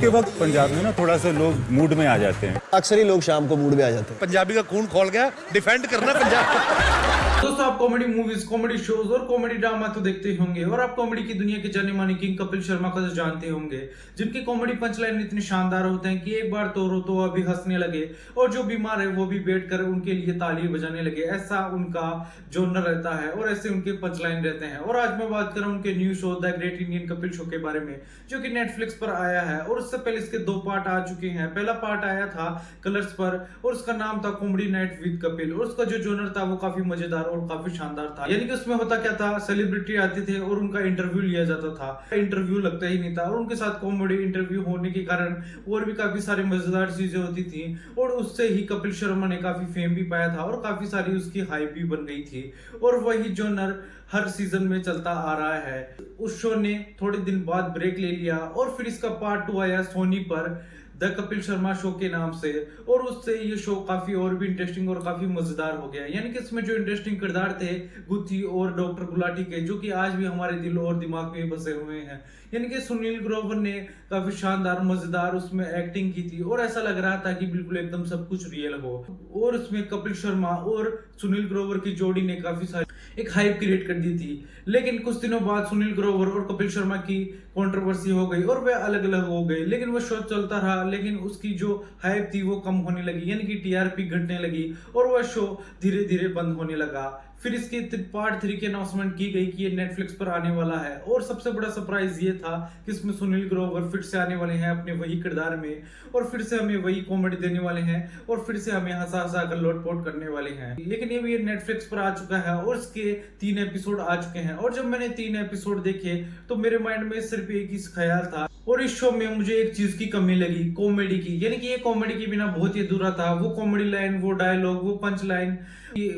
के वक्त पंजाब में ना थोड़ा सा लोग मूड में आ जाते हैं। अक्सर ही लोग शाम को मूड में आ जाते हैं। पंजाबी का खून खोल गया, डिफेंड करना पंजाब। दोस्तों, आप कॉमेडी मूवीज, कॉमेडी शोज और कॉमेडी ड्रामा तो देखते ही होंगे और आप कॉमेडी की दुनिया के जाने माने किंग कपिल शर्मा को तो जानते होंगे, जिनके कॉमेडी पंचलाइन इतने शानदार होते हैं कि एक बार तो रो तो अभी हंसने लगे और जो बीमार है वो भी बैठकर उनके लिए ताली बजाने लगे। ऐसा उनका जोनर रहता है और ऐसे उनके पंचलाइन रहते हैं। और आज मैं बात कर रहा हूँ उनके new show the great Indian Kapil show के बारे में, जो कि नेटफ्लिक्स पर आया है और उससे पहले इसके 2 पार्ट आ चुके हैं। पहला पार्ट आया था कलर्स पर और उसका नाम था कॉमेडी नाइट विद कपिल और उसका जो जोनर था वो काफी मजेदार और काफी शानदार था। यानी कि उसमें होता क्या था, सेलिब्रिटी आते थे और उनका इंटरव्यू लिया जाता था। इंटरव्यू लगता ही नहीं था और उनके साथ कॉमेडी इंटरव्यू होने के कारण और भी काफी सारी मजेदार चीजें होती थी और उससे ही कपिल शर्मा ने काफी फेम भी पाया था और काफी सारी उसकी हाइप भी बन गई थी। और वही जोनर हर सीजन में चलता आ रहा है। उस शो ने थोड़े दिन बाद ब्रेक ले लिया और फिर इसका पार्ट 2 आया सोनी पर द कपिल शर्मा शो के नाम से और उससे ये शो काफी और भी इंटरेस्टिंग और काफी मजेदार हो गया। यानी कि इसमें जो इंटरेस्टिंग किरदार थे गुत्थी और डॉक्टर गुलाटी के, जो कि आज भी हमारे दिल और दिमाग में बसे हुए हैं। यानी कि सुनील ग्रोवर ने काफी शानदार मजेदार उसमें एक्टिंग की थी और ऐसा लग रहा था कि बिल्कुल एकदम सब कुछ रियल हो। और उसमें कपिल शर्मा और सुनील ग्रोवर की जोड़ी ने काफी सारी एक हाइप क्रिएट कर दी थी। लेकिन कुछ दिनों बाद सुनील ग्रोवर और कपिल शर्मा की कंट्रोवर्सी हो गई और वे अलग अलग हो गए। लेकिन वो शो चलता रहा, लेकिन उसकी जो हाइप थी वो कम होने लगी, यानी कि टीआरपी घटने लगी और वह शो धीरे धीरे बंद होने लगा। फिर इसके पार्ट 3 की अनाउंसमेंट की गई कि ये नेटफ्लिक्स पर आने वाला है और सबसे बड़ा सरप्राइज ये था कि इसमें सुनील ग्रोवर फिर से आने वाले हैं अपने वही किरदार में और फिर से हमें वही कॉमेडी देने वाले हैं और फिर से हमें हंसा हंसा कर लोटपोट करने वाले हैं। लेकिन ये नेटफ्लिक्स पर आ चुका है और इसके 3 एपिसोड आ चुके हैं और जब मैंने 3 एपिसोड देखे तो मेरे माइंड में सिर्फ एक ही ख्याल था और इस शो में मुझे एक चीज की कमी लगी, कॉमेडी की। यानी कि ये कॉमेडी के बिना बहुत ही अधूरा था। वो कॉमेडी लाइन, वो डायलॉग, वो पंच लाइन,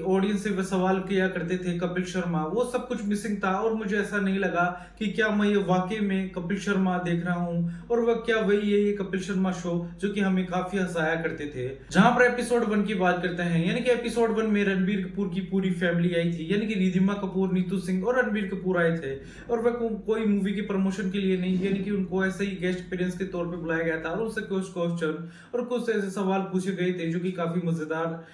ऑडियंस से सवाल किया करते थे कपिल शर्मा, वो सब कुछ मिसिंग था और मुझे ऐसा नहीं लगा कि क्या मैं ये वाकई में कपिल शर्मा देख रहा हूँ और वह क्या वही है ये कपिल शर्मा शो जो कि हमें काफी हंसाया करते थे। जहां पर एपिसोड 1 की बात करते हैं, यानी कि एपिसोड 1 में रणबीर कपूर की पूरी फैमिली आई थी, यानी कि रिधिमा कपूर, नीतू सिंह और रणबीर कपूर आए थे और वह कोई मूवी के प्रमोशन के लिए नहीं, यानी कि उनको ऐसे ही गेस्ट अपीयरेंस के तौर पे बुलाया गया था और उससे कुछ क्वेश्चन और कुछ ऐसे सवाल पूछे गए थे जो कि काफी मजेदार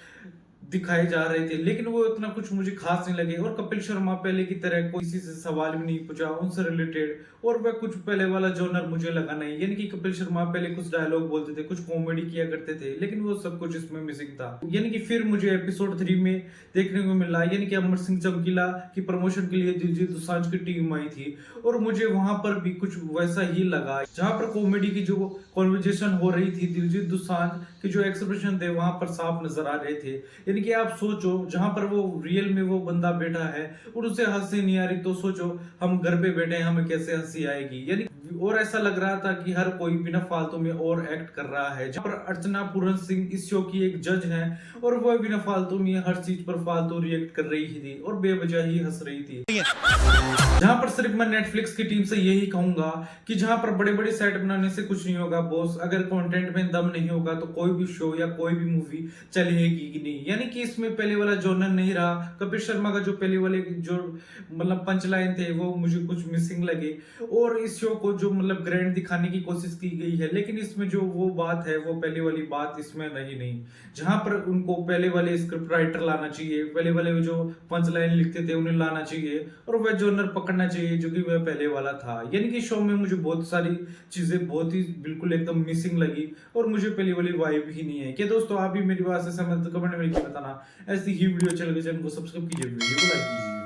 दिखाए जा रहे थे। लेकिन वो इतना कुछ मुझे खास नहीं लगे और कपिल शर्मा पहले की तरह किसी से सवाल भी नहीं पूछा उनसे रिलेटेड और वह कुछ पहले वाला जोनर मुझे लगा नहीं। यानी कि कपिल शर्मा पहले कुछ डायलॉग बोलते थे, कुछ कॉमेडी किया करते थे, लेकिन वो सब कुछ इसमें मिसिंग था। यानी कि फिर मुझे एपिसोड 3 में देखने को मिला, यानी कि अमर सिंह चमकीला की प्रमोशन के लिए दिलजीत दोसांझ की टीम आई थी और मुझे वहां पर भी कुछ वैसा ही लगा। जहां पर कॉमेडी की जो कॉन्वर्जेशन हो रही थी, दिलजीत दोसांझ के जो एक्सप्रेशन थे वहां पर साफ नजर आ रहे थे। यानी कि आप सोचो, जहां पर वो रियल में वो बंदा बैठा है और उसे हंसी नहीं आ रही, तो सोचो हम घर पे बैठे हैं हमें कैसे हंसी आएगी। यानी और ऐसा लग रहा था कि हर कोई बिना फालतू में और एक्ट कर रहा है। जहां पर अर्चना पूरन सिंह इस शो की एक जज हैं और वह बिना फालतू में हर चीज पर फालतू रिएक्ट कर रही थी और बेवजह ही हंस रही थी। जहां पर सिर्फ मैं नेटफ्लिक्स की टीम से यही कहूंगा कि जहां पर बड़े बड़े सेट बनाने से कुछ नहीं होगा बॉस, अगर कंटेंट में दम नहीं होगा तो कोई भी शो या कोई भी मूवी चलेगी कि नहीं। यानी कि इसमें पहले वाला जोनर नहीं रहा। कपिल शर्मा का जो पहले वाले जो मतलब पंच लाइन थे वो मुझे कुछ मिसिंग लगे और इस शो को जो मतलब ग्रैंड दिखाने की कोशिश की गई है, लेकिन इसमें जो वो बात है वो पहले वाली बात इसमें नहीं। जहां पर उनको पहले वाले स्क्रिप्ट राइटर लाना चाहिए, पहले वाले जो पंच लाइन लिखते थे उन्हें लाना चाहिए और वह जोनर पकड़ना चाहिए जो कि वह पहले वाला था। यानी कि शो में मुझे बहुत सारी चीजें बहुत ही बिल्कुल एकदम मिसिंग लगी और मुझे पहले वाली वाइब ही नहीं है। क्या दोस्तों आप भी मेरी बात से सहमत, कमेंट में लिख के बताना। ऐसी ही वीडियो चल गई, चैनल को सब्सक्राइब कीजिए, वीडियो को लाइक कीजिए।